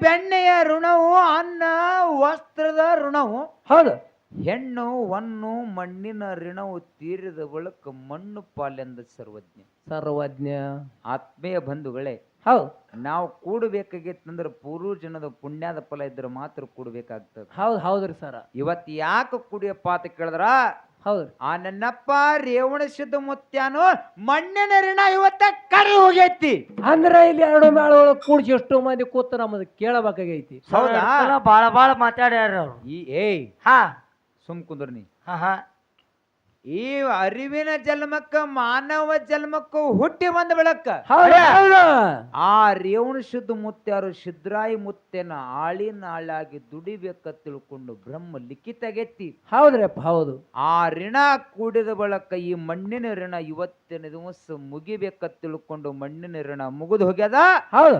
ಬೆಣ್ಣೆಯ ಋಣವು ಅನ್ನ ವಸ್ತ್ರದ ಋಣವು ಹೌದು ಹೆಣ್ಣು ಹೊನ್ನು ಮಣ್ಣಿನ ಋಣವು ತೀರಿದ ಬಳಿಕ ಮಣ್ಣು ಪಾಲೆಂದ ಸರ್ವಜ್ಞ. ಸರ್ವಜ್ಞ. ಆತ್ಮೀಯ ಬಂಧುಗಳೇ, ಹೌದು ನಾವು ಕೂಡಬೇಕಾಗಿತ್ತಂದ್ರೆ ಪೂರ್ವಜನದ ಪುಣ್ಯದ ಫಲ ಇದ್ರೆ ಮಾತ್ರ ಕೂಡಬೇಕಾಗ್ತದೆ. ಹೌದು ಹೌದ್ರಿ ಸರ. ಇವತ್ತು ಯಾಕೆ ಕುಡಿಯಪ್ಪ ಅಂತ ಕೇಳಿದ್ರ, ಹೌದು ಆ ನನ್ನಪ್ಪ ರೇವಣ ಸಿದ್ಧ ಮುತ್ಯಾನು ಮಣ್ಣಿನ ಋಣ ಇವತ್ತ ಕರಿ ಹೋಗೈತಿ ಅಂದ್ರೆ ಇಲ್ಲಿ ಎರಡು ಮೇಳೊಳಗೆ ಕೂಡಿಸಿ ಎಷ್ಟೋ ಮಂದಿ ಕೂತ ನಮ್ಮದು ಕೇಳಬೇಕಾಗೈತಿ. ಹೌದಾ? ಬಾಳ ಮಾತಾಡ್ಯಾರ ಅವ್ರು. ಏಯ್ ಹಾ ಸುಮ್ ಕುಂದ್ರ ನೀ. ಹಾ ಈ ಅರಿವಿನ ಜನ್ಮಕ್ಕ ಮಾನವ ಜನ್ಮಕ್ಕೂ ಹುಟ್ಟಿ ಬಂದ ಬೆಳಕ ಆ ರೇವಣ ಶುದ್ಧ ಮುತ್ಯಾರು ಸಿದ್ರಾಯಿ ಮುತ್ಯನ ಆಳಿನ ಆಳಾಗಿ ದುಡಿಬೇಕ ತಿಳ್ಕೊಂಡು ಬ್ರಹ್ಮ ಲಿಖಿತಗೆತ್ತಿ. ಹೌದ್ರಪ್ಪ ಹೌದು. ಆ ಋಣ ಕೂಡಿದ ಬಳಕ ಈ ಮಣ್ಣಿನ ಋಣ ಇವತ್ತಿನ ದಿವಸ ಮುಗಿಬೇಕ ತಿಳ್ಕೊಂಡು ಮಣ್ಣಿನ ಋಣ ಮುಗಿದು ಹೋಗ್ಯದ. ಹೌದು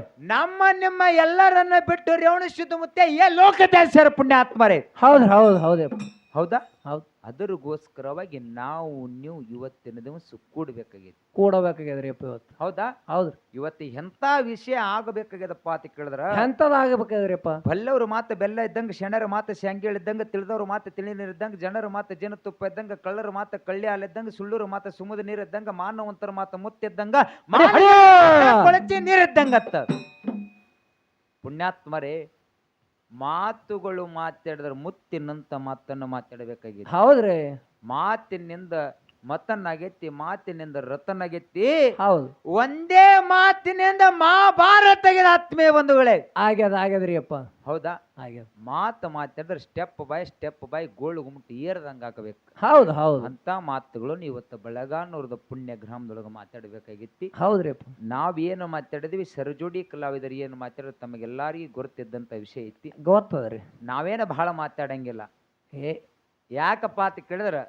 ನಿಮ್ಮ ಎಲ್ಲರನ್ನ ಬಿಟ್ಟು ರೇವಣ ಶುದ್ಧ ಮುತ್ಯ ಲೋಕದಾಸರ ಪುಣ್ಯಾತ್ಮರೇ. ಹೌದು ಹೌದು ಹೌದಪ್ಪ. ಹೌದಾ? ಹೌದು. ಅದರಿಗೋಸ್ಕರವಾಗಿ ನಾವು ನೀವು ಇವತ್ತಿನ ದಿವಸ ಕೂಡಬೇಕಾಗ್ಯದ್ರಿ ಇವತ್ತು. ಹೌದಾ? ಹೌದ್ರಿ. ಇವತ್ತು ಎಂತ ವಿಷಯ ಆಗಬೇಕಾಗ್ಯದಪ್ಪ ಅಂತ ಕೇಳಿದ್ರ, ಎಂತದಾಗಬೇಕಾದ್ರಿಪ್ಪ. ಬಲ್ಲವ್ರ ಮಾತು ಬೆಲ್ಲ ಇದ್ದಂಗ, ಶೆಣರ ಮಾತು ಶಾಂಗಿಳ ಇದ್ದಂಗ, ತಿಳಿದವ್ರ ಮಾತು ತಿಳಿ ನೀರು ಇದ್ದಂಗ, ಜನರ ಮಾತು ಜೇನುತುಪ್ಪ ಇದ್ದಂಗ, ಕಳ್ಳರ ಮಾತು ಕಳ್ಳಿ ಹಾಲು ಇದ್ದಂಗ, ಸುಳ್ಳೂರ ಮಾತು ಸುಮದ ನೀರು ಇದ್ದಂಗ, ಮಾನವಂತರ ಮಾತು ಮುತ್ತಿದ್ದಂಗ, ಕೊಳಚಿ ನೀರಿದ್ದಂಗತ್ತ. ಪುಣ್ಯಾತ್ಮರೇ, ಮಾತುಗಳು ಮಾತಾಡಿದ್ರೆ ಮುತ್ತಿನಂತ ಮಾತನ್ನು ಮಾತಾಡಬೇಕಾಗಿದೆ. ಹೌದ್ರಿ. ಮಾತಿನಿಂದ ಮತನಾಗೆತ್ತಿ, ಮಾತಿನಿಂದ ರತನಾಗೆತ್ತಿ. ಹೌದು. ಒಂದೇ ಮಾತಿನಿಂದ ಮಹಾಭಾರತ ಆತ್ಮೀಯ ಬಂಧುಗಳೇ. ಆಗ್ಯದ್ರಿ ಅಪ್ಪ. ಹೌದಾ? ಆಗ್ಯದ. ಮಾತಾಡಿದ್ರೆ ಸ್ಟೆಪ್ ಬೈ ಗೋಳು ಗುಮ್ಮಟಿ ಏರ್ದಂಗ ಹಾಕಬೇಕು. ಹೌದು ಹೌದು. ಅಂತ ಮಾತುಗಳು ಇವತ್ತು ಬೆಳಗಾನೂರದ ಪುಣ್ಯ ಗ್ರಾಮದೊಳಗೆ ಮಾತಾಡಬೇಕಾಗಿತ್ತಿ. ಹೌದ್ರಿ ಅಪ್ಪ. ನಾವೇನು ಮಾತಾಡಿದ್ವಿ, ಸರಜೋಡಿ ಕಲಾವಿದರು ಏನು ಮಾತಾಡಿದ್ರೆ ತಮಗೆಲ್ಲರಿಗೂ ಗೊತ್ತಿದ್ದಂತ ವಿಷಯ ಐತಿ. ಗೊತ್ತದ್ರಿ. ನಾವೇನು ಬಹಳ ಮಾತಾಡಂಗಿಲ್ಲ. ಏ ಯಾಕಪ್ಪ ಅಂತ ಕೇಳಿದ್ರ,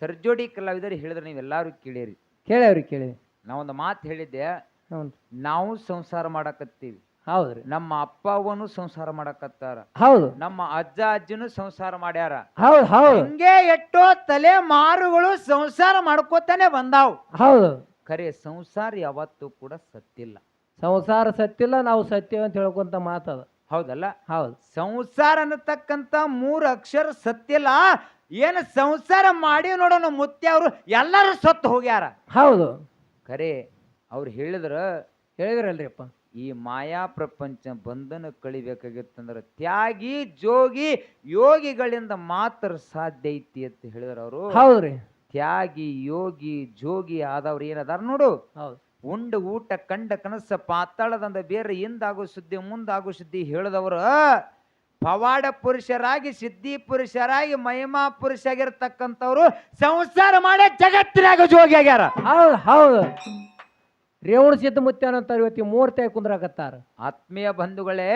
ಸರ್ಜೋಡಿ ಕಲಾವಿದರು ಹೇಳಿದ್ರೆ ನೀವೆಲ್ಲಾರು ಕೇಳಿರಿ. ಕೇಳಿ ನಾವೊಂದು ಮಾತು ಹೇಳಿದ್ದೆ. ಹೌದು. ನಾವು ಸಂಸಾರ ಮಾಡಕತ್ತೀವಿ. ಹೌದ್ರಿ. ನಮ್ಮ ಅಪ್ಪ ಅವನು ಸಂಸಾರ ಮಾಡಕತ್ತಾರ. ಹೌದು. ನಮ್ಮ ಅಜ್ಜ ಅಜ್ಜನು ಸಂಸಾರ ಮಾಡ್ಯಾರ. ಹೌದು ಹೌದು. ಹಿಂಗೆ ಎಷ್ಟೋ ತಲೆ ಮಾರುಗಳು ಸಂಸಾರ ಮಾಡ್ಕೋತಾನೆ ಬಂದಾವ್. ಹೌದು. ಖರೆ ಸಂಸಾರ ಯಾವತ್ತೂ ಕೂಡ ಸತ್ತಿಲ್ಲ. ಸಂಸಾರ ಸತ್ತಿಲ್ಲ, ನಾವು ಸತ್ಯ ಅಂತ ಹೇಳ್ಕೊಂತ ಮಾತದ. ಹೌದಲ್ಲ? ಹೌದು. ಸಂಸಾರ ಅನ್ನತಕ್ಕಂತ 3 ಅಕ್ಷರ ಸತ್ತಿಲ್ಲ. ಏನು ಸಂಸಾರ ಮಾಡಿ ನೋಡೋಣ ಮುತ್ಯ ಅವರು ಎಲ್ಲರೂ ಸತ್ತು ಹೋಗ್ಯಾರ. ಹೌದು. ಖರೆ ಅವ್ರು ಹೇಳಿದ್ರಲ್ರಿ ಅಪ್ಪ, ಈ ಮಾಯಾ ಪ್ರಪಂಚ ಬಂಧನ ಕಳಿಬೇಕಾಗಿತ್ತಂದ್ರೆ ತ್ಯಾಗಿ ಜೋಗಿ ಯೋಗಿಗಳಿಂದ ಮಾತ್ರ ಸಾಧ್ಯ ಐತಿ ಅಂತ ಹೇಳಿದ್ರ ಅವರು. ಹೌದ್ರಿ. ತ್ಯಾಗಿ ಯೋಗಿ ಜೋಗಿ ಆದವ್ರು ಏನದಾರ ನೋಡು. ಹೌದು. ಉಂಡು ಊಟ ಕಂಡ ಕನಸ ಪಾತಾಳದಂದ ಬೇರೆ ಹಿಂದಾಗೋ ಸುದ್ದಿ ಮುಂದಾಗೋ ಸುದ್ದಿ ಹೇಳಿದವರು ಪವಾಡ ಪುರುಷರಾಗಿ ಸಿದ್ಧಿ ಪುರುಷರಾಗಿ ಮಹಿಮಾ ಪುರುಷ ಆಗಿರ್ತಕ್ಕಂಥವ್ರು ಸಂಸಾರ ಮಾಡೇ ಜಗತ್ತಿನಾಗ ಜೋಗಿ ಆಗ್ಯಾರ. ಹೌದು ಹೌದು. ರೇವಣ ಸಿದ್ಧ ಮುತ್ಯಾನಂತ ಇವತ್ತಿ ಮೂರ್ತಿ ಕುಂದ್ರಾಕತ್ತಾರ. ಆತ್ಮೀಯ ಬಂಧುಗಳೇ,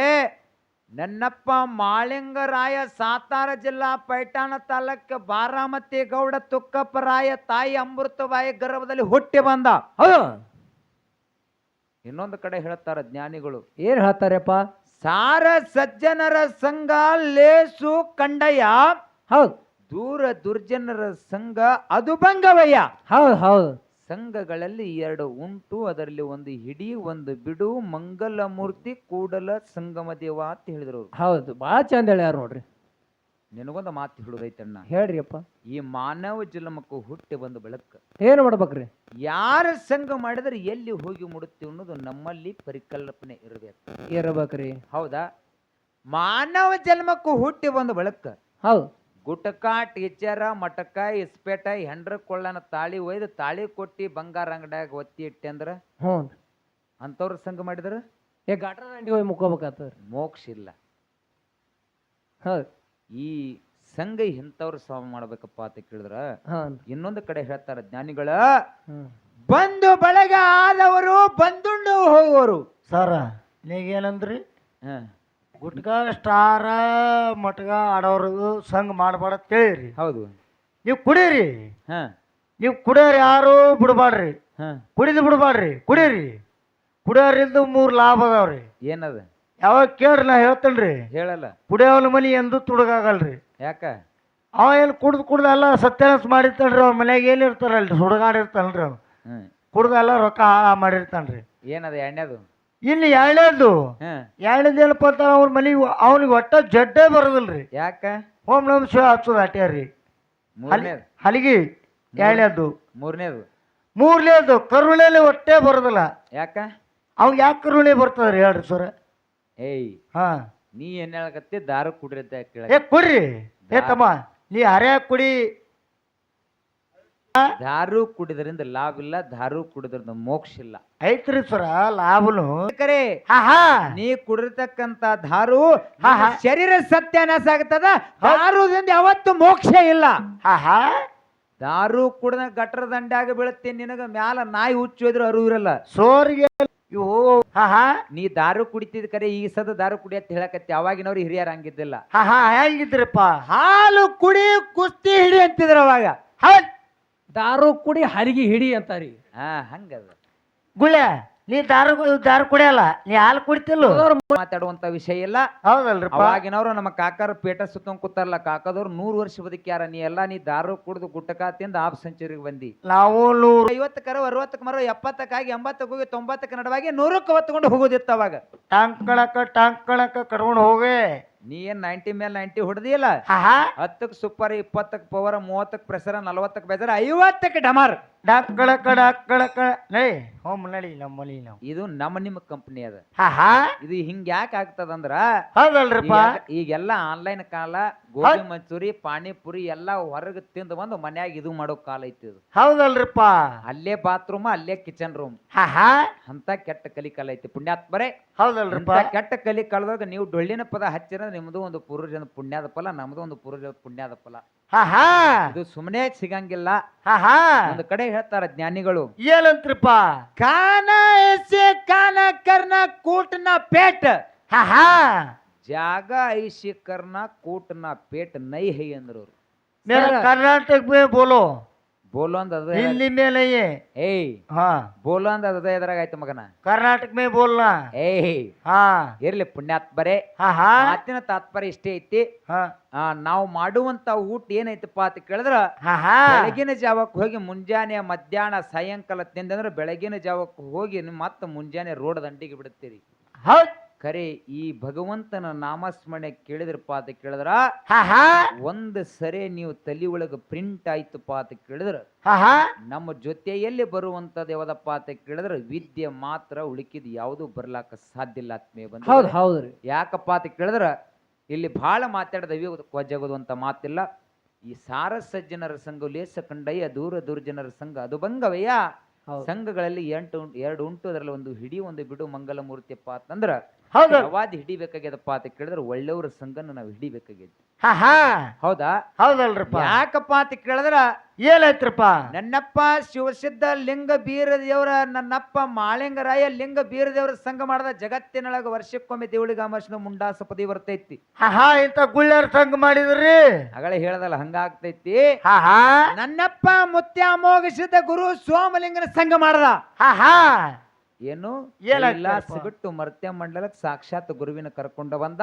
ನನ್ನಪ್ಪ ಮಾಳಿಂಗರಾಯ ಸಾತಾರ ಜಿಲ್ಲಾ ಪೈಠಾಣ ತಾಲೂಕು ಬಾರಾಮತಿ ಗೌಡ ತುಕ್ಕಪ್ಪರಾಯ ತಾಯಿ ಅಮೃತಬಾಯಿ ಗರ್ಭದಲ್ಲಿ ಹುಟ್ಟಿ ಬಂದ. ಹೌದು. ಇನ್ನೊಂದು ಕಡೆ ಹೇಳ್ತಾರ ಜ್ಞಾನಿಗಳು, ಏನ್ ಹೇಳ್ತಾರಪ್ಪ? ಸಾರ ಸಜ್ಜನರ ಸಂಘ ಲೇಸು ಕಂಡಯ್ಯ, ಹೌದು. ದೂರ ದುರ್ಜನರ ಸಂಘ ಅದು ಭಂಗವಯ್ಯ. ಹೌದು ಹೌದು. ಸಂಘಗಳಲ್ಲಿ 2 ಉಂಟು, ಅದರಲ್ಲಿ ಒಂದು ಹಿಡಿ ಒಂದು ಬಿಡು, ಮಂಗಲ ಮೂರ್ತಿ ಕೂಡಲ ಸಂಗಮ ದೇವ ಅಂತ ಹೇಳಿದ್ರು. ಹೌದು, ಬಾಳ ಚಂದ ಹೇಳ್ಯಾರ ನೋಡ್ರಿ. ನಿನಗೊಂದು ಮಾತು ಹೇಳುದೈತಣ್ಣ. ಹೇಳ್ರಿ ಅಪ್ಪ. ಈ ಮಾನವ ಜನ್ಮಕ್ಕೂ ಹುಟ್ಟಿ ಬಂದ ಬೆಳಕ ಏನ್ ಮಾಡ್ಬೇಕ್ರಿ? ಯಾರ ಸಂಘ ಮಾಡಿದ್ರೆ ಎಲ್ಲಿ ಹೋಗಿ ಮುಡುತ್ತೀವಿ ಅನ್ನೋದು ನಮ್ಮಲ್ಲಿ ಪರಿಕಲ್ಪನೆ ಇರ್ಬೇಕ್ರಿ. ಹೌದಾ? ಮಾನವ ಜನ್ಮಕ್ಕೂ ಹುಟ್ಟಿ ಬಂದ ಬೆಳಕ ಹೌದು. ಗುಟಕ ಟೀಚರ ಮಟಕ ಇಸ್ಪೇಟ ಹೆಂಡ್ರ ಕೊಳ್ಳನ ತಾಳಿ ಒಯ್ದು ತಾಳಿ ಕೊಟ್ಟಿ ಬಂಗಾರ ಅಂಗಡಿಯಾಗ ಒತ್ತಿ ಇಟ್ಟೆ ಅಂದ್ರ ಹ್ಞೂ ಅಂತವ್ರ ಸಂಘ ಮಾಡಿದ್ರ ಗಾಟ್ರ ದಂಡಿ ಹೋಗಿ ಮುಕ್ಕೋಬೇಕಾಗ್ತದ. ಮೋಕ್ಷ ಇಲ್ಲ. ಹೌದು. ಈ ಸಂಘ ಇಂಥವ್ರು ಸಾವ ಮಾಡ್ಬೇಕಪ್ಪ ಅಂತ ಕೇಳಿದ್ರ ಇನ್ನೊಂದು ಕಡೆ ಹೇಳ್ತಾರ ಜ್ಞಾನಿಗಳ, ಬಂದು ಬಳಗ ಆದವರು ಬಂದುಂಡು ಹೋಗುವರು. ಸರ ನೀಗೇನಂದ್ರಿ? ಗುಟ್ಕ ಸ್ಟಾರ ಮಟ್ಗ ಆಡೋರು ಸಂಘ ಮಾಡಬೇಡ ತಿಳಿರಿ. ಹೌದು. ನೀವು ಕುಡೀರಿ. ನೀವು ಕುಡಿಯೋರು ಯಾರು ಬಿಡ್ಬಾಡ್ರಿ. ಕುಡಿದು ಬಿಡ್ಬಾಡ್ರಿ, ಕುಡೀರಿ. ಕುಡಿಯೋರಿಂದ 3 ಲಾಭ ಅದಾವ್ರಿ. ಏನದ? ಯಾವಾಗ ಕೇಳ್ರಿ, ನಾ ಹೇಳ್ತೇನ್ರಿ. ಹೇಳಲ್ಲ. ಕುಡಿಯೋನ ಮನಿ ಎಂದು ತುಡುಗಾಗಲ್ರಿ. ಯಾಕ? ಅವ ಏನು ಕುಡ್ದು ಎಲ್ಲ ಸತ್ಯಾನಾಶ ಮಾಡಿರ್ತಾನ್ರಿ. ಅವ್ರ ಮನ್ಯಾಗ ಏನಿರ್ತಾರಲ್ರಿ, ಸುಡುಗಾಡಿರ್ತಾನಲ್ರಿ. ಅವ್ನು ಕುಡ್ದು ಎಲ್ಲ ರೊಕ್ಕ ಹಾಳ ಮಾಡಿರ್ತಾನ್ರಿ. ಏನದ ಎಣ್ಣೆದು? ಇನ್ನು ಎರಡನೇದು ಹಾ ಏನಪ್ಪ ಅಂತ ಅವ್ರ ಮನೆಗೆ ಅವ್ನಿಗೆ ಒಟ್ಟ ಜಡ್ಡೇ ಬರೋದಿಲ್ರಿ. ಯಾಕ ಓಂ ನಮ ಶಿವ ಹಚ್ಚೋದು ಅಟ್ಯಾರಿ ಮೂರನೇದು ಹಲಿಗೆ. ಎರಡನೇದು. ಮೂರನೇದು ಮೂರನೇದು ಕರುಣೆಯಲ್ಲಿ ಒಟ್ಟೆ ಬರೋದಿಲ್ಲ. ಯಾಕ ಅವ್ ಯಾಕೆ ಕರುಣೆ ಬರ್ತದ್ರಿ ಹೇಳ್ರಿ ಸರ್? ಏಯ್ ಹಾ ನೀ ಏನ್ ಹೇಳಕತ್ತಿ ದಾರು ಕುಡಿರತ್ತೆ ಕೇಳ ಏ ಕುಡ್ರಿ ಏ ತಮ್ಮ ನೀ ಹರ್ಯಾಕ ಕುಡಿ. ದಾರು ಕುಡಿದ್ರಿಂದ ಲಾಭ ಇಲ್ಲ, ದಾರು ಕುಡಿದ್ರಿಂದ ಮೋಕ್ಷ ಇಲ್ಲ. ಐತ್ರಿ ಸರ ಲಾಭನು. ಕರೆ ಹಾ ಹಾ ನೀ ಕುಡಿರ್ತಕ್ಕಂತ ದಾರು ಹಾ, ಹಾ. ಶರೀರ ಸತ್ಯಾನಾಶ ಆಗ್ತದ. ದಾರುದಿಂದ ಯಾವತ್ತು ಮೋಕ್ಷ ಇಲ್ಲ. ಹಾ ಹಾ ದಾರು ಕುಡ್ದ ಗಟ್ರ ದಂಡ್ಯಾಗ ಬೀಳುತ್ತೆ. ನಿನಗ ಮ್ಯಾಲ ನಾಯಿ ಹುಚ್ಚೋದ್ರು ಅರಿವು ಇರಲ್ಲ. ಸೋರಿಗೆ ಇವು. ಹಾ ಹಾ ನೀ ದಾರು ಕುಡಿತಿದ್ ಕರೆ ಈ ಸದ ದಾರು ಕುಡಿ ಅಂತ ಹೇಳಕತ್ತಿ. ಅವಾಗಿನವ್ರು ಹಿರಿಯರ್ ಹಂಗಿದ್ದಿಲ್ಲ. ಹಾ ಹಾ ಹೆಂಗಿದ್ರಪ್ಪ? ಹಾಲು ಕುಡಿ ಕುಸ್ತಿ ಹಿಡಿ ಅಂತಿದ್ರ ಅವಾಗ. ಹೌದ್ ದಾರು ಕುಡಿ ಹರಿಗೆ ಹಿಡಿ ಅಂತಾರಿ. ಹಂಗದ ಗುಳ್ಳೆ ನೀ ದಾರು ಕುಡಿಯಲ್ಲ, ನೀ ಹಾಲು ಕುಡಿತಿಲ್ಲ. ಮಾತಾಡುವಂತ ವಿಷಯ ಇಲ್ಲ. ಹೌದಲ್ರಿಪ್ಪ. ಅವಾಗಿನವ್ರು ನಮ್ಮ ಕಾಕಾರ ಪೇಟ ಸುತ್ತಂಗ್ ಕೂತಾರಲ್ಲ. ಕಾಕದವ್ರು 100 ವರ್ಷ ಬದುಕ್ಯಾರ. ನೀ ದಾರು ಕುಡ್ದು ಗುಟ್ಟಕ ತಿಂದ ಆಫ್ ಸೆಂಚುರಿಗೆ ಬಂದಿ. ನಾವು 100 50 ಕರ 60 ಮರ 70 80 ಹೋಗಿ 90 ನಡವಾಗಿ 100ಕ್ಕೆ ಹೊತ್ಕೊಂಡು ಹೋಗೋದಿತ್ತು ಅವಾಗ. ಟಾಂಕಣಕ ಕರ್ಕೊಂಡು ಹೋಗಿ. ನೀ ಏನ್ 90 ಮೇಲೆ 90 ಹೊಡೆದಿಲ್ಲ. ಹಾ ಹಾ 10ಕ್ಕೆ ಸೂಪರ್, 20ಕ್ಕೆ ಪವರ್, 30ಕ್ಕೆ ಪ್ರೆಸರ್, 40ಕ್ಕೆ ಬೇಜಾರ, 50ಕ್ಕೆ ಡಮಾರ್. ಡಾಂಕಳಕ ನಡಿ ಹೋಮ್ ನಡಿ ನಮ್ಮ ಮನಿ ನಾವು. ಇದು ನಿಮ್ಮ ಕಂಪನಿ ಅದ. ಹಾ ಹಾ ಇದು ಹಿಂಗ ಯಾಕೆ ಆಗ್ತದಂದ್ರ ಹೌದಲ್ರಿಪ್ಪ. ಈಗೆಲ್ಲ ಆನ್ಲೈನ್ ಕಾಲ. ಗೋಬಿ ಮಂಚೂರಿ, ಪಾನಿಪುರಿ ಎಲ್ಲ ಹೊರಗೆ ತಿಂದು ಬಂದು ಮನ್ಯಾಗ ಇದು ಮಾಡೋ ಕಾಲ ಐತಿ ಇದು. ಹೌದಲ್ರಿಪ್ಪ. ಅಲ್ಲೇ ಬಾತ್ರೂಮ್, ಅಲ್ಲೇ ಕಿಚನ್ ರೂಮ್. ಹಾ ಹಾ ಅಂತ ಕೆಟ್ಟ ಕಲಿ ಕಾಲ ಐತಿ. ಪುಣ್ಯಾತ್ಮರೇ, ಹೌದಲ್ರಿಪ್ಪ. ಇಂಥ ಕೆಟ್ಟ ಕಲಿ ಕಾಲದಾಗ ನೀವು ಡೊಳ್ಳಿನ ಪದ ಹಚ್ಚಿರ ನಿಮ್ದು ಒಂದು ಪೂರ್ವಜನ ಪುಣ್ಯದ ಫಲ, ನಮ್ದು ಒಂದು ಪೂರ್ವಜನ ಪುಣ್ಯದ ಫಲ. ಹಾ ಹಾ ಇದು ಸುಮ್ಮನೆ ಸಿಗಂಗಿಲ್ಲ. ಹಾ ಹಾ ಒಂದು ಕಡೆ ಹೇಳ್ತಾರ ಜ್ಞಾನಿಗಳು, ಏನಂತ್ರಿಪ್ಪ? ಕಾನ ಎಸೆ ಕಾನ ಕರ್ನ ಕೂಟನ ಪೇಟ್. ಹಾ ಹಾ ಜಾಗ ಐಸಿ ಕರ್ನ ಕೂಟನ ಪೇಟ್ ನೈ ಹೈ ಅಂದ್ರು. मेरा कर्नाटक में बोलो. ಬೋಲೋ ಅಂದ ಅದು हिंदी में नहीं है. ಏಯ್ हाँ ಬೋಲೋ ಅಂದ ಅದ ಎದ್ರಾಗ ಆಯ್ತು ಮಗನ. कर्नाटक में बोलना. ಏಯ್ हाँ ಇರ್ಲಿ ಪುಣ್ಯಾತ್ಮರೇ, हाँ हाँ ಮಾತಿನ ತಾತ್ಪರ್ಯ ಇಷ್ಟೇ ಐತಿ. हाँ ನಾವು ಮಾಡುವಂತ ಊಟ ಏನೈತಪ್ಪ ಅಂತ ಕೇಳಿದ್ರ, हाँ हाँ ಬೆಳಗಿನ ಜಾವಕ್ಕೆ ಹೋಗಿ ಮುಂಜಾನೆ ಮಧ್ಯಾಹ್ನ ಸಾಯಂಕಾಲ ತಿಂದಂದ್ರೆ ಬೆಳಗಿನ ಜಾವಕ್ಕೆ ಹೋಗಿ ಮತ್ತೆ ಮುಂಜಾನೆ ರೋಡ್ ದಂಡಿಗೆ ಬಿಡುತ್ತೀರಿ. हौद ಖರೆ ಈ ಭಗವಂತನ ನಾಮಸ್ಮರಣೆ ಕೇಳಿದ್ರಪ್ಪ ಅಂತ ಕೇಳಿದ್ರ, हाँ हाँ ಒಂದ್ ಸರಿ ನೀವು ತಲಿ ಒಳಗ ಪ್ರಿಂಟ್ ಆಯ್ತಪ್ಪ ಅಂತ ಕೇಳಿದ್ರ, हाँ हाँ ನಮ್ಮ ಜೊತೆಯಲ್ಲಿ ಬರುವಂತದ್ದು ಯಾವ್ದಪ್ಪ ಅಂತ ಕೇಳಿದ್ರ ವಿದ್ಯೆ ಮಾತ್ರ. ಉಳಿಕಿದ್ ಯಾವುದು ಬರ್ಲಾಕ ಸಾಧ್ಯ ಇಲ್ಲ ಆತ್ಮೀಯ ಬಂದ. ಹೌದ್ ಹೌದ್ರಿ. ಯಾಕಪ್ಪ ಅಂತ ಕೇಳಿದ್ರ ಇಲ್ಲಿ ಬಹಳ ಮಾತಾಡದವಿ ಕೊಜ್ಜಗೋದು ಮಾತಿಲ್ಲ. ಈ ಸಾರ ಸಜ್ಜನರ ಸಂಘ ಲೇಸ ಕಂಡಯ್ಯ, ದೂರ ದುರ್ಜನರ ಸಂಘ ಅದು ಬಂಗವಯ್ಯ. ಸಂಘಗಳಲ್ಲಿ 2 ಉಂಟು. ಅದರಲ್ಲಿ ಒಂದು ಹಿಡಿ ಒಂದು ಬಿಡು ಮಂಗಲ ಮೂರ್ತಿಯಪ್ಪ ಅಂತಂದ್ರ ಹೌದು. ಯಾವಾದ್ ಹಿಡಿಬೇಕಾಗ್ಯದಪ್ಪ ಅಂತ ಕೇಳಿದ್ರೆ ಒಳ್ಳೆಯವ್ರ ಸಂಘನ ನಾವು ಹಿಡಿಬೇಕಾಗ್ಯದ. हाँ हाँ ಹೌದಾ? ಹೌದಲ್ರಿಪ್ಪ. ಯಾಕಪ್ಪ ಅಂತ ಕೇಳಿದ್ರ, ಏನಾಯ್ತ್ರಪ್ಪ? ನನ್ನಪ್ಪ ಶಿವಸಿದ್ಧ ಲಿಂಗ ಬೀರದೇವ್ರ, ನನ್ನಪ್ಪ ಮಾಳಿಂಗರಾಯ ಲಿಂಗ ಬೀರದೇವ್ರ ಸಂಘ ಮಾಡದ ಜಗತ್ತಿನೊಳಗ ವರ್ಷಕ್ಕೊಮ್ಮೆ ದೇವಳಿಗೆ ಅಮಾವಾಸ್ಯೆ ಮುಂಡಾಸ ಪದಿ ಬರ್ತೈತಿ. ಹಾ ಹಾ ಇಂತ ಗುಳ್ಳ್ಯಾರ ಸಂಘ ಮಾಡಿದ್ರಿ. ಅಗಳೇ ಹೇಳದಲ್ಲ ಹಂಗಾಗ್ತೈತಿ. ಹಾ ಹಾ ನನ್ನಪ್ಪ ಮುತ್ಯ ಮೋಗಿಸಿದ ಗುರು ಸೋಮಲಿಂಗನ ಸಂಘ ಮಾಡದ. ಹಾ ಹಾ ಏನು ಏನಾಗ್ತದಪ್ಪ? ಬಿಟ್ಟು ಮರ್ತ್ಯ ಮಂಡಲಕ್ಕೆ ಸಾಕ್ಷಾತ್ ಗುರುವಿನ ಕರ್ಕೊಂಡ ಬಂದ.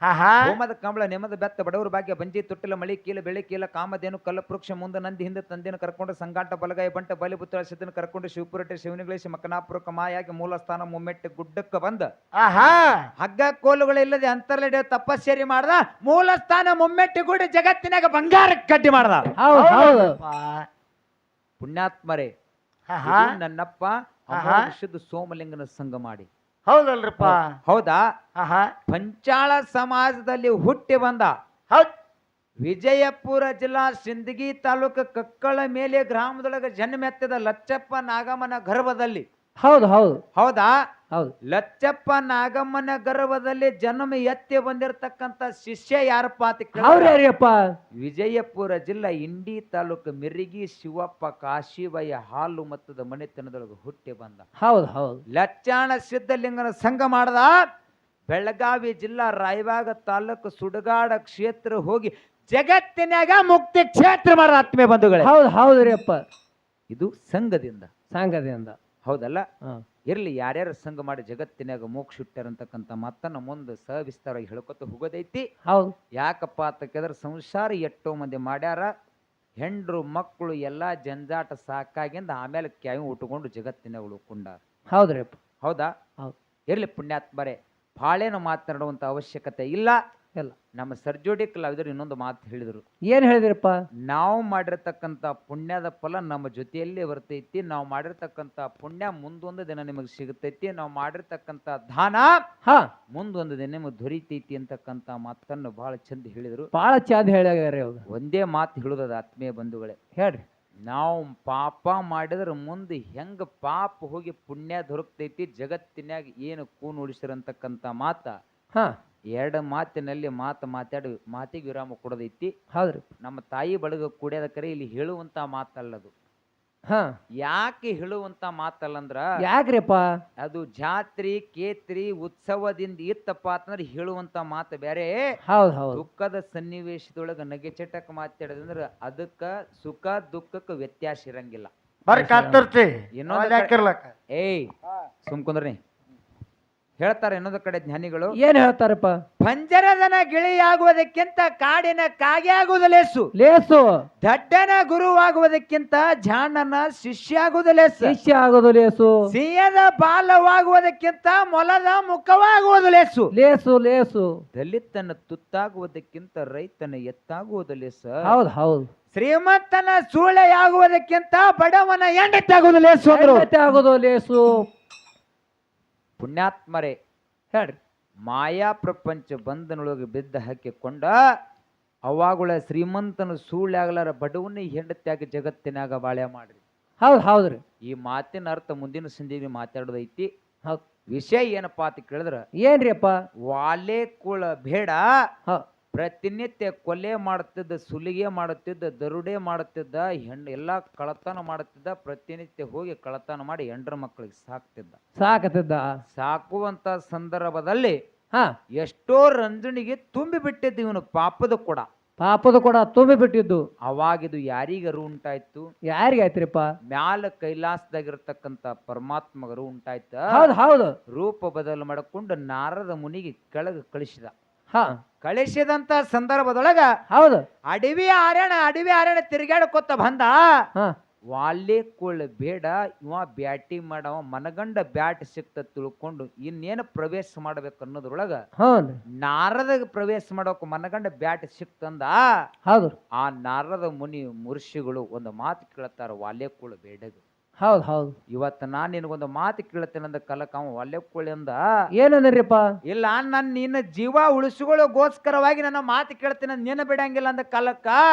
ಹಾ ಹಾ ಹೋಮದ ಕಂಬಳ ನೆಮದ ಬೆತ್ತ ಬಡವರು ಭಾಗ್ಯ ಬಂಜಿ ತೊಟ್ಟಿಲ ಮಳಿ ಕೀಲ ಬೆಳೆ ಕೀಲ ಕಾಮಧೇನು ಕಲ್ಲಪೃಕ್ಷ ಮುಂದೆ ನಂದಿ ಹಿಂದೆ ತಂದಿನ ಕರ್ಕೊಂಡು ಸಂಗಾಟ ಬಲಗಾಯ ಬಂಟ ಬಲಿಪುತ್ರ ಸಿದ್ದನ ಕರ್ಕೊಂಡು ಶಿವಪುರಟೆ ಶಿವನಿಗಳೇಶ ಮಕನಾಪುರ ಮಾಯಾಗಿ ಮೂಲಸ್ಥಾನ ಮುಮ್ಮೆಟ್ಟೆ ಗುಡ್ಡಕ್ಕೆ ಬಂದ. ಆಹಾ ಹಗ್ಗ ಕೋಲುಗಳಿಲ್ಲದೆ ಅಂತರ್ಲಡೆ ತಪಸ್ಸೇರಿ ಮಾಡ್ದ. ಮೂಲ ಸ್ಥಾನ ಮುಮ್ಮೆಟ್ಟಿ ಗುಡಿ ಜಗತ್ತಿನಾಗ ಬಂಗಾರ ಕಟ್ಟಿ ಮಾಡ್ದ. ಹೌದ್ ಹೌದು. ಪುಣ್ಯಾತ್ಮರೇ, ಹಾ ಹಾ ಇದು ನನ್ನಪ್ಪ ಅಮೋಘ ಸೋಮಲಿಂಗನ ಸಂಘ ಮಾಡಿ. ಹೌದಲ್ರಿಪ್ಪ. ಹೌದಾ? ಆಹಾ ಪಂಚಾಳ ಸಮಾಜದಲ್ಲಿ ಹುಟ್ಟಿ ಬಂದ. ಹೌದ್ ವಿಜಯಪುರ ಜಿಲ್ಲಾ ಸಿಂದಗಿ ತಾಲೂಕು ಕಕ್ಕಳ ಮೇಲೆ ಗ್ರಾಮದೊಳಗೆ ಜನ್ಮೆತ್ತದ ಲಚ್ಚಪ್ಪ ನಾಗಮ್ಮನ ಗರ್ಭದಲ್ಲಿ. ಹೌದ್ ಹೌದು. ಹೌದಾ? ಹೌದು. ಲಚ್ಚಪ್ಪ ನಾಗಮ್ಮನ ಗರ್ಭದಲ್ಲಿ ಜನ್ಮ ಎತ್ತಿ ಬಂದಿರತಕ್ಕಂತ ಶಿಷ್ಯ ಯಾರಪ್ಪ ಅಂತ ಕೇಳಿದ್ರೆ, ಅವ್ರ್ಯಾರಿಯಪ್ಪ? ವಿಜಯಪುರ ಜಿಲ್ಲಾ ಇಂಡಿ ತಾಲೂಕು ಮಿರಿಗಿ ಶಿವಪ್ಪ ಕಾಶಿಬಯ್ಯ ಹಾಲು ಮತ್ತದ ಮನೆತನದೊಳಗೆ ಹುಟ್ಟಿ ಬಂದ. ಹೌದ್ ಹೌದು. ಲಚ್ಚಾಣ ಸಿದ್ಧಲಿಂಗನ ಸಂಘ ಮಾಡದ. ಬೆಳಗಾವಿ ಜಿಲ್ಲಾ ರಾಯಬಾಗ ತಾಲೂಕು ಸುಡಗಾಡ ಕ್ಷೇತ್ರ ಹೋಗಿ ಜಗತ್ತಿನಾಗ ಮುಕ್ತಿ ಕ್ಷೇತ್ರ ಮಾಡದ ಆತ್ಮೀಯ ಬಂಧುಗಳೇ. ಹೌದ್ ಹೌದ್ರಿ ಅಪ್ಪ. ಇದು ಸಂಘದಿಂದ. ಸಂಘದಿಂದ. ಹೌದಲ್ಲ? ಹ. ಇರ್ಲಿ, ಯಾರ್ಯಾರು ಸಂಘ ಮಾಡಿ ಜಗತ್ತಿನಾಗ ಮೋಕ್ಷ ಇಟ್ಟಾರಂತಕ್ಕಂಥ ಮಾತನ್ನ ಮುಂದೆ ಸವಿಸ್ತಾರವಾಗಿ ಹೇಳ್ಕೊತ ಹೋಗೋದೈತಿ. ಹೌದು. ಯಾಕಪ್ಪ ಅಂತ ಕೇಳಿದ್ರೆ ಸಂಸಾರ ಎಷ್ಟೋ ಮಂದಿ ಮಾಡ್ಯಾರ. ಹೆಂಡ್ರು ಮಕ್ಕಳು ಎಲ್ಲಾ ಜಂಜಾಟ ಸಾಕಾಗಿಂದ ಆಮೇಲೆ ಕ್ಯಾವಿ ಉಟ್ಕೊಂಡು ಜಗತ್ತಿನಾಗ ಉಳ್ಕೊಂಡಾರ. ಹೌದ್ರಿ ಅಪ್ಪ. ಹೌದಾ? ಹೌದು. ಇರ್ಲಿ ಪುಣ್ಯಾತ್ಮರೇ, ಭಾಳೇನು ಮಾತನಾಡುವಂತ ಅವಶ್ಯಕತೆ ಇಲ್ಲ. ಇಲ್ಲ. ನಮ್ಮ ಸರ್ಜೋಡಿ ಕಲಾವಿದರು ಇನ್ನೊಂದು ಮಾತು ಹೇಳಿದರು. ಏನ್ ಹೇಳಿದ್ರಪ್ಪ? ನಾವು ಮಾಡಿರ್ತಕ್ಕಂಥ ಪುಣ್ಯದ ಫಲ ನಮ್ಮ ಜೊತೆಯಲ್ಲೇ ಬರ್ತೈತಿ. ನಾವು ಮಾಡಿರ್ತಕ್ಕಂಥ ಪುಣ್ಯ ಮುಂದೊಂದು ದಿನ ನಿಮಗೆ ಸಿಗುತ್ತೈತಿ. ನಾವು ಮಾಡಿರ್ತಕ್ಕಂಥ ದಾನ ಹಾ ಮುಂದೊಂದು ದಿನ ನಿಮಗೆ ದೊರೀತೈತಿ ಅಂತಕ್ಕಂಥ ಮಾತನ್ನು ಬಹಳ ಚಂದ ಹೇಳಿದರು. ಬಾಳ ಚಂದ ಹೇಳ್ಯಾರ ಅವ್ರು. ಒಂದೇ ಮಾತು ಹೇಳುದದ ಆತ್ಮೀಯ ಬಂಧುಗಳೇ, ಹೇಳ್ರಿ. ನಾವು ಪಾಪ ಮಾಡಿದ್ರೆ ಮುಂದೆ ಹೆಂಗ ಪಾಪ ಹೋಗಿ ಪುಣ್ಯ ದೊರಕ್ತೈತಿ, ಜಗತ್ತಿನಾಗ ಏನು ಕೂನುಡಿಸಿರಂತಕ್ಕಂಥ ಮಾತ ಹಾ ಎರಡು ಮಾತಿನಲ್ಲಿ ಮಾತಾಡಿ ಮಾತಿಗೆ ವಿರಾಮ ಕೊಡದೈತಿ. ಹೌದ್ರಿ. ನಮ್ಮ ತಾಯಿ ಬಳಗ ಕೂಡ್ಯದ ಕರೆ ಇಲ್ಲಿ ಹೇಳುವಂತ ಮಾತಲ್ಲದು. ಹಾ ಯಾಕೆ ಹೇಳುವಂತ ಮಾತಲ್ಲಂದ್ರ, ಯಾಕ್ರಿಪ್ಪ? ಅದು ಜಾತ್ರಿ ಕೇತ್ರಿ ಉತ್ಸವದಿಂದ ಇತ್ತಪ್ಪ ಅಂತಂದ್ರೆ ಹೇಳುವಂತ ಮಾತು ಬೇರೆ. ಹೌದ್ ಹೌದು. ದುಃಖದ ಸನ್ನಿವೇಶದೊಳಗ ನಗೆ ಚಟಕ್ ಮಾತಾಡೋದಂದ್ರ ಅದಕ್ಕ ಸುಖ ದುಃಖಕ್ಕೆ ವ್ಯತ್ಯಾಸ ಇರಂಗಿಲ್ಲ. ಬರ್ರಿ ಕಾತರ್ತಿ ಇನ್ನೊಂದು ಹಾಕಿರ್ಲಕ್ಕ. ಏಯ್ ಸುಮ್ಕುಂದ್ರಿ, ಹೇಳ್ತಾರೆ ಇನ್ನೊಂದು ಕಡೆ ಜ್ಞಾನಿಗಳು, ಏನ್ ಹೇಳ್ತಾರಪ್ಪ? ಪಂಜರದನ ಗಿಳಿಯಾಗುವುದಕ್ಕಿಂತ ಕಾಡಿನ ಕಾಗೆ ಆಗುವುದು ಲೇಸು. ಲೇಸು. ದಡ್ಡನ ಗುರುವಾಗುವುದಕ್ಕಿಂತ ಜಾಣನ ಶಿಷ್ಯ ಆಗುವುದು ಲೇಸು. ಶಿಷ್ಯ ಆಗೋದು ಲೇಸು. ಸಿಂಹದ ಬಾಲವಾಗುವುದಕ್ಕಿಂತ ಮೊಲದ ಮುಖವಾಗುವುದು ಲೇಸು. ಲೇಸು ಲೇಸು. ದಲಿತನ ತುತ್ತಾಗುವುದಕ್ಕಿಂತ ರೈತನ ಎತ್ತಾಗುವುದು ಲೇಸ. ಹೌದ್ ಹೌದು. ಶ್ರೀಮಂತನ ಸೂಳೆಯಾಗುವುದಕ್ಕಿಂತ ಬಡವನ ಹೆಂಡತಿ ಲೇಸು ಅಂದ್ರು. ಹೆಂಡತಿ ಆಗೋದು ಲೇಸು. ಪುಣ್ಯಾತ್ಮರೇ, ಹೇಳ್ರಿ. ಮಾಯಾ ಪ್ರಪಂಚ ಬಂಧನೊಳಗೆ ಬಿದ್ದ ಹಾಕಿಕೊಂಡ ಅವಾಗುಳ ಶ್ರೀಮಂತನ ಸೂಳ್ಯಾಗಲಾರ ಬಡವನ ಹೆಂಡತಿಯಾಗಿ ಜಗತ್ತಿನಾಗ ಬಾಳ್ಯ ಮಾಡ್ರಿ. ಹೌದ್ ಹೌದ್ರಿ. ಈ ಮಾತಿನ ಅರ್ಥ ಮುಂದಿನ ಸಂಧಿಗೆ ಮಾತಾಡೋದೈತಿ. ಹೌದ್. ವಿಷಯ ಏನಪ್ಪಾ ಅಂತ ಕೇಳಿದ್ರ, ಏನ್ರಿಪ್ಪ? ವಾಲೆ ಕುಳ ಬೇಡ ಹ ಪ್ರತಿನಿತ್ಯ ಕೊಲೆ ಮಾಡುತ್ತಿದ್ದ, ಸುಲಿಗೆ ಮಾಡುತ್ತಿದ್ದ, ದರುಡೆ ಮಾಡುತ್ತಿದ್ದ, ಎಲ್ಲಾ ಕಳತನ ಮಾಡುತ್ತಿದ್ದ, ಪ್ರತಿನಿತ್ಯ ಹೋಗಿ ಕಳತನ ಮಾಡಿ ಹೆಂಡ್ರ ಮಕ್ಕಳಿಗೆ ಸಾಕ್ತಿದ್ದ. ಸಾಕತ್ತಿದ್ದ. ಸಾಕುವಂತ ಸಂದರ್ಭದಲ್ಲಿ ಹಾ ಎಷ್ಟೋ ರಂಜಣಿಗೆ ತುಂಬಿ ಬಿಟ್ಟಿದ್ದು ಇವನು ಪಾಪದ ಕೂಡ. ಪಾಪದ ಕೂಡ ತುಂಬಿ ಬಿಟ್ಟಿದ್ದು. ಅವಾಗಿದು ಯಾರಿಗರು ಉಂಟಾಯ್ತು? ಯಾರಿಗೆ ಆಯ್ತ್ರಿಪ್ಪ? ಮ್ಯಾಲ ಕೈಲಾಸದಾಗಿರ್ತಕ್ಕಂಥ ಪರಮಾತ್ಮಗರು ಉಂಟಾಯ್ತ. ಹೌದು ಹೌದು. ರೂಪ ಬದಲು ಮಾಡಿಕೊಂಡು ನಾರದ ಮುನಿಗೆ ಕೆಳಗೆ ಕಳಿಸಿದ. ಹಾ ಕಳಿಸಿದಂತ ಸಂದರ್ಭದೊಳಗ ಹೌದು. ಅಡವಿ ಅರಣ್ಯ ತಿರುಗಾಡಕೊತ್ತ ಬಂದ. ಹಾ ವಾಲೆ ಕೊಳ್ಳ ಬೇಡ, ಇವ ಬ್ಯಾಟಿ ಮಾಡವ ಮನಗಂಡ ಬ್ಯಾಟ್ ಸಿಕ್ತ ತಿಳ್ಕೊಂಡು ಇನ್ನೇನು ಪ್ರವೇಶ ಮಾಡ್ಬೇಕು ಅನ್ನೋದ್ರೊಳಗ ಹೌದು. ನಾರದ ಪ್ರವೇಶ ಮಾಡೋಕ್ ಮನಗಂಡ ಬ್ಯಾಟ್ ಸಿಕ್ತಂದ. ಹೌದು. ಆ ನಾರದ ಮುನಿ ಮುರ್ಷಿಗಳು ಒಂದು ಮಾತು ಕೇಳ್ತಾರ, ವಾಲೆ ಕೊಳ್ಳ ಬೇಡಗ. ಹೌದು ಹೌದು. ಇವತ್ತು ನಾನ್ ನಿನಗೊಂದು ಮಾತು ಕೇಳ್ತೇನಂದ ಕಲಕ ಅವ ವಾಲೆ ಕೊಳ್ಳಿಂದ ಏನಂದ್ರಿಪ್ಪ? ಇಲ್ಲ, ನನ್ನ ನಿನ್ನ ಜೀವ ಉಳಿಸಿಕೊಳ್ಳೋಗೋಸ್ಕರವಾಗಿ ನನ್ನ ಮಾತು ಕೇಳ್ತೇನೆ, ನಿನ್ನ ಬಿಡಂಗಿಲ್ಲ ಅಂದ ಕಲಕ.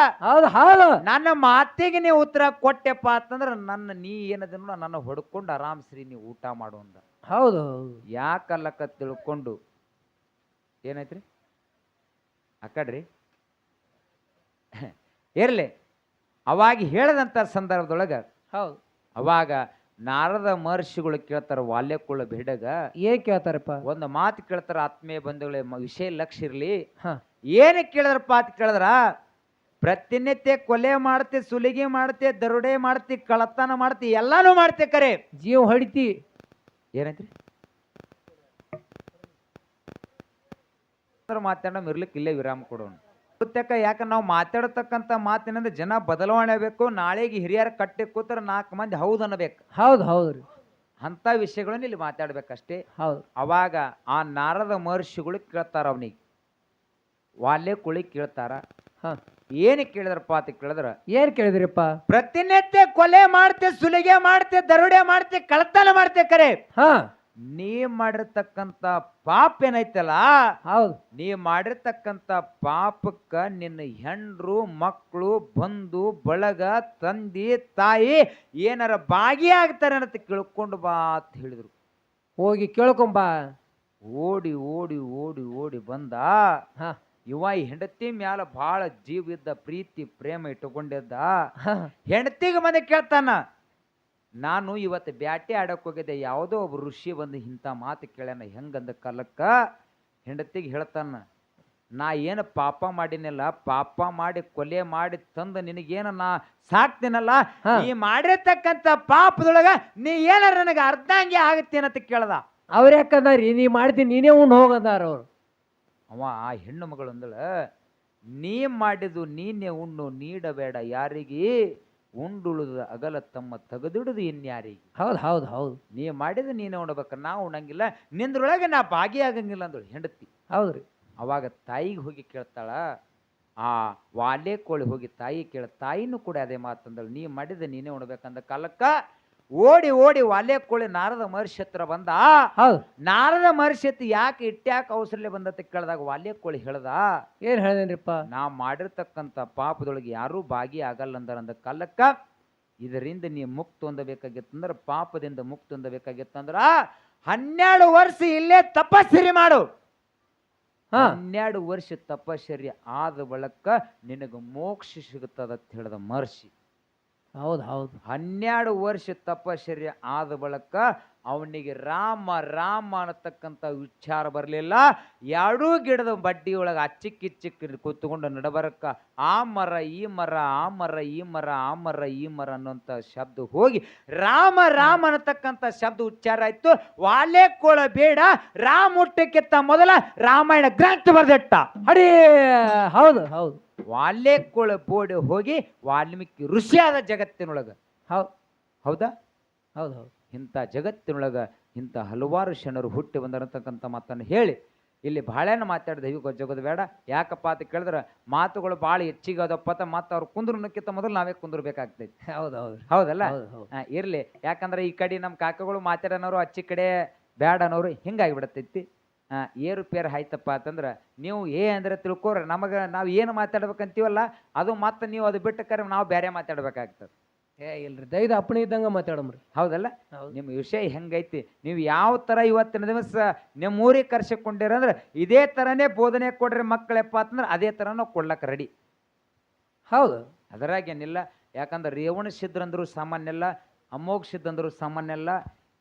ಹೌದು ಹೌದು. ನನ್ನ ಮಾತಿಗೆ ನೀವು ಉತ್ತರ ಕೊಟ್ಟೆಪ್ಪ ಅಂತಂದ್ರ ನೀ ಏನದ ನನ್ನ ಹೊಡ್ಕೊಂಡು ಆರಾಮ್ಸ್ರಿ ನೀವು ಊಟ ಮಾಡು ಅಂದ. ಹೌದು. ಯಾಕಲ್ಲಕ್ಕ ತಿಳ್ಕೊಂಡು ಏನೈತ್ರಿ ಅಕ್ಕಡ್ರಿ ಇರ್ಲಿ. ಅವಾಗ ಹೇಳದಂತ ಸಂದರ್ಭದೊಳಗ ಹೌದು. ಅವಾಗ ನಾರದ ಮಹರ್ಷಿಗಳು ಕೇಳ್ತಾರ ವಾಲ್ಯಕುಳ ಬೇಡಗ. ಏನ್ ಕೇಳ್ತಾರಪ್ಪ? ಒಂದು ಮಾತು ಕೇಳ್ತಾರ ಆತ್ಮೀಯ ಬಂಧುಗಳೇ, ವಿಷಯ ಲಕ್ಷ್ಯ ಇರ್ಲಿ. ಹ ಏನ್ ಕೇಳಿದ್ರಪ್ಪ ಅಂತ ಕೇಳಿದ್ರ, ಪ್ರತಿನಿತ್ಯ ಕೊಲೆ ಮಾಡ್ತಿ, ಸುಲಿಗೆ ಮಾಡ್ತಿ, ದರುಡೆ ಮಾಡ್ತಿ, ಕಳತನ ಮಾಡ್ತಿ, ಎಲ್ಲಾನು ಮಾಡ್ತಿ, ಕರೆ ಜೀವ ಹೊಡಿತಿ. ಏನೈತ್ರಿ ಮಾತಾಡೋಣ ಇರ್ಲಿಕ್ಕೆ ಇಲ್ಲೇ ವಿರಾಮ ಕೊಡೋಣ. ಯಾಕಂದ್ರೆ ನಾವು ಮಾತಾಡತಕ್ಕಂಥ ಮಾತಿನಿಂದ ಜನ ಬದಲಾವಣೆ ಆಗಬೇಕು. ನಾಳೆಗೆ ಹಿರಿಯರ ಕಟ್ಟಿ ಕೂತರ 4 ಮಂದಿ ಹೌದು ಅನ್ನಬೇಕು. ಹೌದು ಹೌದ್ರಿ. ಅಂತ ವಿಷಯಗಳನ್ನ ಇಲ್ಲಿ ಮಾತಾಡ್ಬೇಕಷ್ಟೇ. ಹೌದು. ಅವಾಗ ಆ ನಾರದ ಮಹರ್ಷಿಗಳು ಕೇಳ್ತಾರ, ಅವನಿಗೆ ವಾಲ್ಯ ಕುಳಿ ಕೇಳ್ತಾರ. ಏನ್ ಕೇಳಿದ್ರಪ್ಪ ಅಂತ ಕೇಳಿದ್ರ, ಏನ್ ಕೇಳಿದ್ರಿಪ್ಪ? ಪ್ರತಿನಿತ್ಯ ಕೊಲೆ ಮಾಡ್ತೆ, ಸುಲಿಗೆ ಮಾಡ್ತೆ, ದರುಡೆ ಮಾಡ್ತೆ, ಕಳತನ ಮಾಡ್ತೆ, ಕರೆ ಹಾ ನೀ ಮಾಡಿರ್ತಕ್ಕಂಥ ಪಾಪ ಏನೈತಲ್ಲ, ಹೌದು, ನೀ ಮಾಡಿರ್ತಕ್ಕಂಥ ಪಾಪಕ್ಕ ನಿನ್ನ ಹೆಂಡ್ರು ಮಕ್ಕಳು ಬಂಧು ಬಳಗ ತಂದೆ ತಾಯಿ ಏನಾರ ಭಾಗಿಯಾಗ್ತಾರೆ ಅಂತ ಕೇಳ್ಕೊಂಡು ಬಾ ಅಂತ ಹೇಳಿದ್ರು. ಹೋಗಿ ಕೇಳ್ಕೊಂಬಾ. ಓಡಿ ಓಡಿ ಓಡಿ ಓಡಿ ಬಂದ. ಹಾ ಇವ ಹೆಂಡತಿ ಮ್ಯಾಲ ಬಹಳ ಜೀವ ಇದ್ದ, ಪ್ರೀತಿ ಪ್ರೇಮ ಇಟ್ಟುಕೊಂಡಿದ್ದ. ಹೆಂಡತಿಗೆ ಮನೆ ಕೇಳ್ತಾನ, ನಾನು ಇವತ್ತು ಬ್ಯಾಟೆ ಆಡಕ್ ಹೋಗಿದ್ದೆ, ಯಾವುದೋ ಒಬ್ಬ ಋಷಿ ಬಂದು ಇಂಥ ಮಾತು ಕೇಳ್ಯಾನ, ಹೆಂಗಂದ ಕಲಕ್ಕ ಹೆಂಡತಿಗೆ ಹೇಳ್ತಾನ, ನಾ ಏನು ಪಾಪ ಮಾಡಿನಲ್ಲ, ಪಾಪ ಮಾಡಿ ಕೊಲೆ ಮಾಡಿ ತಂದು ನಿನಗೇನ ನಾ ಸಾಕ್ತೀನಲ್ಲ, ನೀ ಮಾಡಿರ್ತಕ್ಕಂಥ ಪಾಪದೊಳಗ ನೀ ಏನಾರ ನನಗೆ ಅರ್ಧಾಂಗಿ ಆಗತ್ತೇನಂತ ಕೇಳ್ದ. ಅವ್ರ ಯಾಕಂದಾರಿ, ನೀ ಮಾಡ್ತೀನಿ ನೀನೇ ಉಣ್ಣು ಹೋಗದಾರ ಅವ್ರು. ಅವ ಆ ಹೆಣ್ಣು ಮಗಳು ಅಂದಳ, ನೀ ಮಾಡಿದ್ದು ನೀನೇ ಉಣ್ಣು, ನೀಡಬೇಡ ಯಾರಿಗೆ, ಉಂಡುಳುದ ಅಗಲ ತಮ್ಮ ತೆಗೆದಿಡುದು ಇನ್ಯಾರಿಗೆ. ಹೌದು ಹೌದು ಹೌದು ನೀ ಮಾಡಿದ ನೀನೇ ಉಣ್ಬೇಕು, ನಾವು ಉಣಂಗಿಲ್ಲ, ನಿಂದ್ರೊಳಗೆ ನಾ ಭಾಗಿಯಾಗಂಗಿಲ್ಲ ಅಂದಳು ಹೆಂಡತಿ. ಹೌದ್ರಿ. ಅವಾಗ ತಾಯಿಗೆ ಹೋಗಿ ಕೇಳ್ತಾಳ, ಆ ವಾಲೆ ಕೋಳಿ ಹೋಗಿ ತಾಯಿ ಕೇಳ, ತಾಯಿನೂ ಕೂಡ ಅದೇ ಮಾತಂದಳು, ನೀ ಮಾಡಿದ ನೀನೇ ಉಣ್ಬೇಕಂದ ಕಾಲಕ್ಕ ಓಡಿ ಓಡಿ ವಾಲೆ ಕೋಳಿ ನಾರದ ಮಹರ್ಷಿ ಹತ್ರ ಬಂದ. ಹೌದು. ನಾರದ ಮಹರ್ಷಿ ಹತ್ರ ಯಾಕೆ ಇಟ್ಟ್ಯಾಕೆ ಅವಸರಲೆ ಬಂದತ್ತೆ ಕೇಳಿದಾಗ ವಾಲೆ ಕೋಳಿ ಹೇಳ್ದ, ಏನ್ ಹೇಳ್ದೇನ್ರಿಪ್ಪ? ನಾ ಮಾಡಿರ್ತಕ್ಕಂಥ ಪಾಪದೊಳಗೆ ಯಾರೂ ಭಾಗಿ ಆಗಲ್ಲ ಅಂದ ಕಾಲಕ್ಕ ಇದರಿಂದ ನೀ ಮುಕ್ತ ಹೊಂದಬೇಕಾಗಿತ್ತಂದ್ರ, ಪಾಪದಿಂದ ಮುಕ್ತ ಹೊಂದಬೇಕಾಗಿತ್ತಂದ್ರ 12 ವರ್ಷ ಇಲ್ಲೇ ತಪಸ್ಸರಿ ಮಾಡು. 12 ವರ್ಷ ತಪಶ್ಚರ್ಯ ಆದ ಬಳಿಕ ನಿನಗ ಮೋಕ್ಷ ಸಿಗುತ್ತದ ಅಂತ ಹೇಳಿದ ಮಹರ್ಷಿ. ಹೌದು ಹೌದು. 12 ವರ್ಷ ತಪಶ್ಚರ್ಯ ಆದ ಬಳಿಕ ಅವನಿಗೆ ರಾಮ ರಾಮ ಅನ್ನತಕ್ಕಂಥ ವಿಚಾರ ಬರಲಿಲ್ಲ. ಎರಡೂ ಗಿಡದ ಬಡ್ಡಿ ಒಳಗೆ ಅಚ್ಚಿಕ್ಕಿಚ್ಚಿಕ್ಕಿ ಕೂತ್ಕೊಂಡು ನಡಬರಕ್ಕ ಆ ಮರ ಈ ಮರ, ಆ ಮರ ಈ ಮರ, ಆ ಮರ ಈ ಮರ ಅನ್ನೋಂಥ ಶಬ್ದ ಹೋಗಿ ರಾಮ ರಾಮ ಅನ್ನತಕ್ಕಂಥ ಶಬ್ದ ಉಚ್ಚಾರ ಆಯ್ತು. ವಾಲೆ ಕೋಳ ಬೇಡ, ರಾಮ ಹುಟ್ಟಕ್ಕಿಂತ ಮೊದಲ ರಾಮಾಯಣ ಗ್ರಂಥ ಬರೆದಿಟ್ಟ. ಅಡೇ ಹೌದು ಹೌದು. ವಾಲೆ ಕೋಳ ಬೋಡಿ ಹೋಗಿ ವಾಲ್ಮೀಕಿ ಋಷಿಯಾದ ಜಗತ್ತಿನೊಳಗ. ಹೌದು ಹೌದಾ? ಹೌದು ಹೌದು. ಇಂಥ ಜಗತ್ತಿನೊಳಗ ಇಂಥ ಹಲವಾರು ಶರಣರು ಹುಟ್ಟಿ ಬಂದಿರತಕ್ಕಂಥ ಮಾತನ್ನು ಹೇಳಿ ಇಲ್ಲಿ ಭಾಳೇನ ಮಾತಾಡಿದ ದೈವಿಕ ಗೊಜ್ಜೋಗೋದು ಬೇಡ. ಯಾಕಪ್ಪ ಅಂತ ಕೇಳಿದ್ರೆ ಮಾತುಗಳು ಭಾಳ ಹೆಚ್ಚಿಗೆ ಅದಪ್ಪತ್ತ ಮತ್ತು ಅವ್ರು ಕುಂದ್ರನಕ್ಕಿಂತ ಮೊದಲು ನಾವೇ ಕುಂದ್ರಬೇಕಾಗ್ತೈತಿ. ಹೌದು ಹೌದು ಹೌದಲ್ಲ? ಹೌದು. ಇರ್ಲಿ, ಯಾಕಂದ್ರೆ ಈ ಕಡೆ ನಮ್ಮ ಕಾಕಗಳು ಮಾತಾಡೋನವರು ಅಚ್ಚಿ ಕಡೆ ಬ್ಯಾಡ ಅನ್ನೋರು ಹಿಂಗಾಗಿಬಿಡತೈತಿ. ಏರುಪೇರು ಆಯ್ತಪ್ಪ ಅಂತಂದ್ರೆ ನೀವು ಅಂದ್ರೆ ತಿಳ್ಕೊರ, ನಮಗೆ ನಾವು ಏನು ಮಾತಾಡ್ಬೇಕಂತೀವಲ್ಲ ಅದು ಮತ್ತೆ ನೀವು ಅದು ಬಿಟ್ಟು ಕರೆ ನಾವು ಬೇರೆ ಮಾತಾಡ್ಬೇಕಾಗ್ತದೆ. ಇಲ್ರಿ, ದೈದ ಅಪ್ಪಣೆ ಇದ್ದಂಗ ಮಾತಾಡಮ್ರಿ. ಹೌದಲ್ಲ? ಹೌದು. ನಿಮ್ಮ ವಿಷಯ ಹೆಂಗೈತಿ, ನೀವು ಯಾವ ಥರ ಇವತ್ತಿನ ದಿವಸ ನಿಮ್ಮ ಊರಿಗೆ ಕರ್ಸಿಕೊಂಡಿರಂದ್ರೆ ಇದೇ ಥರನೇ ಬೋಧನೆ ಕೊಡ್ರಿ ಮಕ್ಕಳಪ್ಪ ಅಂತಂದ್ರೆ ಅದೇ ಥರ ನಾವು ಕೊಡ್ಲಕ್ಕೆ ರೆಡಿ. ಹೌದು. ಅದರಾಗೇನಿಲ್ಲ. ಯಾಕಂದ್ರೆ ರೇವಣ ಸಿದ್ಧರಂದ್ರು ಸಾಮಾನ್ಯ ಅಲ್ಲ, ಅಮೋಘ ಸಿದ್ಧಂದ್ರು ಸಾಮಾನ್ಯ ಅಲ್ಲ.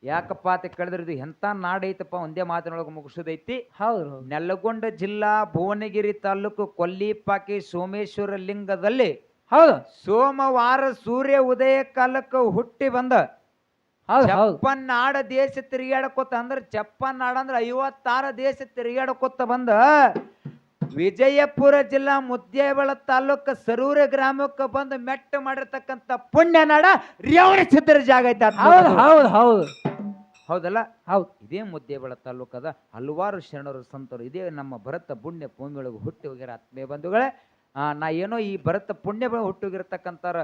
ಯಾಕಪ್ಪ ಅಂತ ಕೇಳಿದ್ರೆ ಇದು ಎಂಥ ನಾಡೈತಪ್ಪ, ಒಂದೇ ಮಾತಿನೊಳಗೆ ಮುಗಿಸೋದೈತಿ. ಹೌದು. ನೆಲಗೊಂಡ ಜಿಲ್ಲಾ ಭುವನಗಿರಿ ತಾಲೂಕು ಕೊಲ್ಲಿಪಾಕಿ ಸೋಮೇಶ್ವರ ಲಿಂಗದಲ್ಲಿ ಹೌದು. ಸೋಮವಾರ ಸೂರ್ಯ ಉದಯ ಕಾಲಕ್ಕೆ ಹುಟ್ಟಿ ಬಂದ. ಹೌದು ಹೌದು. ಚಪ್ಪನ್ನಾಡ ದೇಶ ತಿರುಗಾಡಕೋತ ಅಂದ್ರೆ ಚಪ್ಪನ್ನಾಡ ಅಂದ್ರೆ 56 ದೇಶ ತಿರುಗಾಡಕೋತ ಬಂದ ವಿಜಯಪುರ ಜಿಲ್ಲಾ ಮುದ್ದೇಬೇಳ ತಾಲೂಕು ಸರೂರ ಗ್ರಾಮಕ್ಕೆ ಬಂದು ಮೆಟ್ಟ ಮಾಡಿರ್ತಕ್ಕಂಥ ಪುಣ್ಯ ನಾಡ ರೇವಣ ಸಿದ್ಧರ ಜಾಗ ಐತೆ. ಹೌದು ಹೌದು ಹೌದು. ಹೌದಲ್ಲ? ಹೌದು. ಇದೇ ಮುದ್ದೇಬೇಳ ತಾಲೂಕದ ಹಲವಾರು ಶರಣರು ಸಂತರು ಇದೇ ನಮ್ಮ ಭರತ ಪುಣ್ಯ ಭೂಮಿಯೊಳಗೆ ಹುಟ್ಟಿ ಹೋಗ್ಯಾರ. ಆತ್ಮೀಯ ಬಂಧುಗಳೇ, ನಾ ಏನೋ ಈ ಭರತ ಪುಣ್ಯ ಹುಟ್ಟೋಗಿರತಕ್ಕಂಥವ್ರ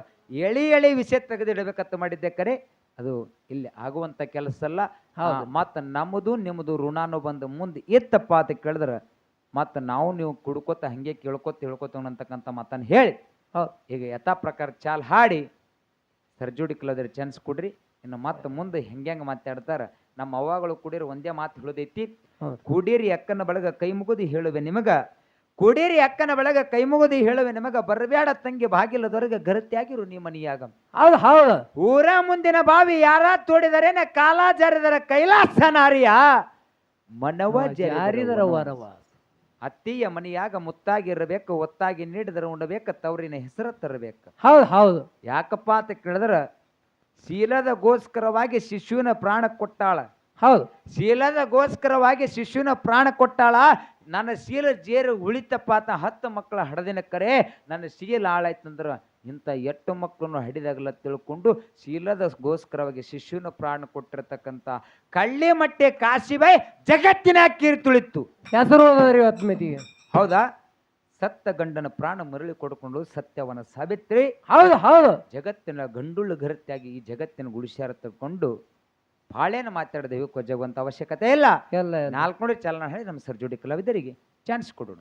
ಎಳಿ ವಿಷಯ ತೆಗೆದಿಡಬೇಕಂತ ಮಾಡಿದ್ದೆ, ಕರೆ ಅದು ಇಲ್ಲಿ ಆಗುವಂತ ಕೆಲಸ ಅಲ್ಲ. ಮತ್ತ ನಮ್ಮದು ನಿಮ್ಮದು ಋಣಾನು ಬಂದು ಮುಂದೆ ಎತ್ತಪ್ಪ ಅಂತ ಕೇಳಿದ್ರೆ ಮತ್ತ ನಾವು ನೀವು ಕುಡ್ಕೋತ ಹಂಗೆ ಹೇಳ್ಕೊತ ಅಂತಕ್ಕಂಥ ಮಾತನ್ನು ಹೇಳಿ ಈಗ ಯಥಾ ಪ್ರಕಾರ ಚಾಲ್ ಹಾಡಿ ಸರ್ಜೋಡಿ ಕಲೋದ್ರ ಚಾನ್ಸ್ ಕೊಡ್ರಿ. ಇನ್ನು ಮತ್ತೆ ಮುಂದೆ ಹೆಂಗೆ ಮಾತಾಡ್ತಾರ ನಮ್ಮ ಅವ್ವಗಳು ಕುಡೀರಿ ಒಂದೇ ಮಾತು ಹೇಳೋದೈತಿ. ಕುಡೀರಿ ಅಕ್ಕನ ಬಳಗ ಕೈ ಮುಗುದಿ ಹೇಳುವೆ ನಿಮಗ, ಕುಡೀರಿ ಅಕ್ಕನ ಬಳಗ ಕೈ ಮುಗುದಿ ಹೇಳುವೆ ನಿಮಗ, ಬರಬೇಡ ತಂಗಿ ಬಾಗಿಲದೊರಗ ಗರತಿಯಾಗಿರು ನೀ ಮನಿಯಾಗ. ಹೌದು ಹೌದು. ಊರ ಮುಂದಿನ ಬಾವಿ ಯಾರ ತೋಡಿದರೇನ ಕಾಲ ಜಾರಿದರ ಕೈಲಾಸ ನಾರಿಯ ಮನವ ಜಾರಿದರ ವರವ. ಅತ್ತಿಯ ಮನಿಯಾಗ ಮುತ್ತಾಗಿರಬೇಕು, ಒತ್ತಾಗಿ ನೀಡಿದರೆ ಉಂಡಬೇಕು, ತವರಿನ ಹೆಸರ ತರಬೇಕು. ಹೌದು ಹೌದು. ಯಾಕಪ್ಪ ಅಂತ ಕೇಳಿದ್ರ ಶೀಲದಗೋಸ್ಕರವಾಗಿ ಶಿಶುವಿನ ಪ್ರಾಣ ಕೊಟ್ಟಾಳ. ಹೌದು. ಶೀಲದಗೋಸ್ಕರವಾಗಿ ಶಿಶುವಿನ ಪ್ರಾಣ ಕೊಟ್ಟಾಳ. ನನ್ನ ಶೀಲ ಜೇರು ಉಳಿತಪ್ಪ ಅಂತ 10 ಮಕ್ಕಳ ಹಡದಿನ ಕರೆ ನನ್ನ ಶೀಲ ಹಾಳಾಯ್ತಂದ್ರ ಇಂಥ 8 ಮಕ್ಕಳನ್ನು ಹಡಿದಾಗಲ್ಲ ತಿಳ್ಕೊಂಡು ಶೀಲದಗೋಸ್ಕರವಾಗಿ ಶಿಶುವಿನ ಪ್ರಾಣ ಕೊಟ್ಟಿರತಕ್ಕಂಥ ಕಳ್ಳಿಮಟ್ಟೆ ಕಾಶಿಬಾಯಿ ಜಗತ್ತಿನ ಕೀರಿ ತುಳಿತು. ಹೆಸರು ಆತ್ಮೀಯ. ಹೌದಾ? ಸತ್ತ ಗಂಡನ ಪ್ರಾಣ ಮರಳಿ ಕೊಡ್ಕೊಂಡು ಸತ್ಯವನ ಸಾವಿತ್ರಿ. ಹೌದು ಹೌದು. ಜಗತ್ತಿನ ಗಂಡುಳ್ಳು ಗರತಿಯಾಗಿ ಈ ಜಗತ್ತಿನ ಗುಡಿಸ್ಯಾರ ತಗೊಂಡು ಬಾಳೇನ ಮಾತಾಡಿದೆವು ಕೊಜ್ಜಗುವಂತ ಅವಶ್ಯಕತೆ ಇಲ್ಲ. 4 ಚಾಲನ ಹೇಳಿ ನಮ್ಮ ಸರ್ಜೋಡಿ ಕಲಾವಿದರಿಗೆ ಚಾನ್ಸ್ ಕೊಡೋಣ.